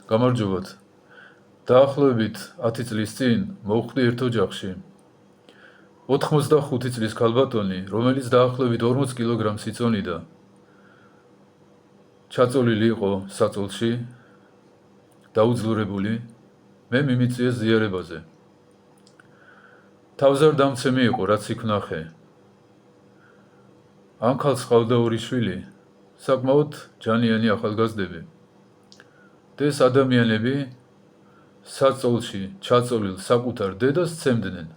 გამარჯობათ. დაახლოებით 10 წლის წინ მოვხვდი ერთ ოჯახში 85 წლის ქალბატონი, რომელიც დაახლოებით 40 კილოგრამს იწონიდა. ჩაწოლილი იყო საწოლში, დაუძლურებული, მე მიმიწვიეს ზიარებაზე. თავზარდამცემი იყო, რაც იქ ვნახე. ამ ქალს ჰყავდა 2 შვილი, საკმაოდ ჯანიანი ახალგაზრდები. ეს ადამიანები საწოლში ჩაწოლილ საკუთარ დედას სცემდნენ.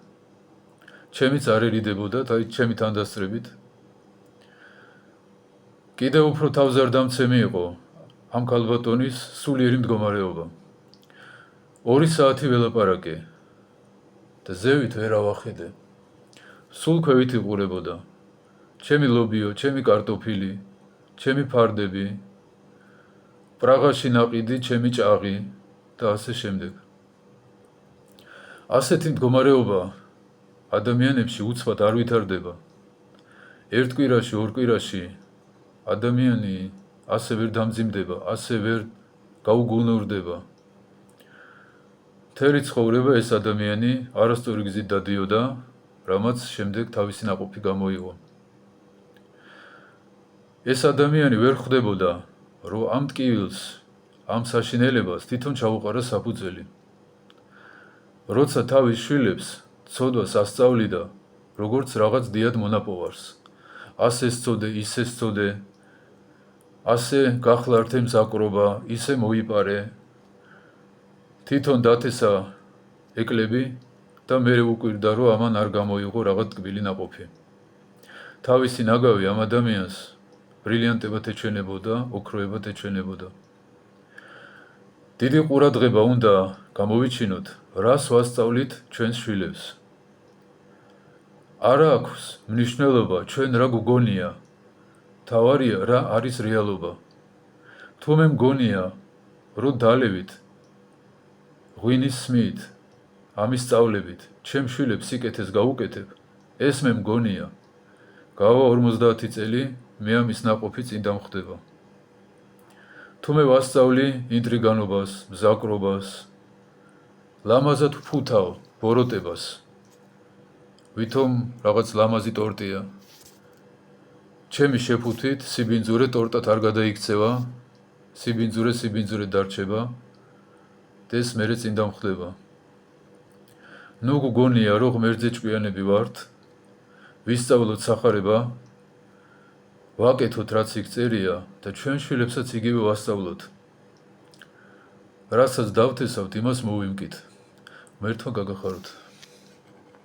ჩემიც არ ერიდებოდათ, აი ჩემი თანდასწრებით. კიდევ უფრო თავზარდამცემი იყო ამ ქალბატონის სულიერი მდგომარეობა. 2 საათი ველაპარაკე და ზევით ვერ ავახედე. სულ ქვევით იყურებოდა. ჩემი ლობიო, ჩემი კარტოფილი, ჩემი ფარდები, პრაღაში ნაყიდი, ჩემი ჭაღი და ასე შემდეგ. ასეთი მდგომარეობა ადამიანებში უცბად არ ვითარდება. ერთ კვირაში, 2 კვირაში ადამიანი ასე ვერ დამძიმდება, ასე ვერ გაუგუნურდება. მთელი ცხოვრება ეს ადამიანი არასწორი გზით დადიოდა, რამაც შემდეგ თავისი ნაყოფი გამოიღო. ეს ადამიანი ვერ ხვდებოდა, რომ ამ ტკივილს, ამ საშინელებას თვითონ ჩაუყარა საფუძველი. როცა თავის შვილებს ცოდვას ასწავლიდა, როგორც რაღაც დიად მონაპოვარს. ასე სწოდე, ისე სწოდე, ასე გახლა რთემს აკრობა, ისე მოიპარე. თვითონ დათესა ეკლები და მერე უკვირდა, რომ ამან არ გამოიღო რაღაც ტკბილი ნაყოფი. თავისი ნაგავი ამ ადამიანს ბრილიანტებად ეჩვენებოდა, ოქროებად ეჩვენებოდა. დიდი ყურადღება უნდა გამოვიჩინოთ, რას ვასწავლით ჩვენს შვილებს. არა აქვს მნიშვნელობა ჩვენ რა გვგონია, თავარია რა არის რეალობა. თუ მე მგონია, რომ დალევით ღვინის სმით, ამის სწავლებით, ჩემ შვილებს სიკეთეს გავუკეთებ, ეს მე მგონია. გავა 50 წელი, მე ამის ნაყოფი წინ დამხვდება. თუ მე ვასწავლი ინტრიგანობას, მზაკრობას, ლამაზად ვფუთავ ბოროტებას, ვითომ რაღაც ლამაზი ტორტია. ჩემი შეფუთვით სიბინძურე ტორტად არ გადაიქცევა, სიბინძურე დარჩება და ეს მერე წინ დამხვდება. ნუ გგონია, რომ ღმერთზე ჭკვიანები ვართ, ვისწავლოთ სახარება, ვაკეთოთ რაც იქ წერია და ჩვენ შვილებსაც იგივე ვასწავლოთ. რასაც დავთესავთ, იმას მოვიმკით. ღმერთმა გაგახაროთ.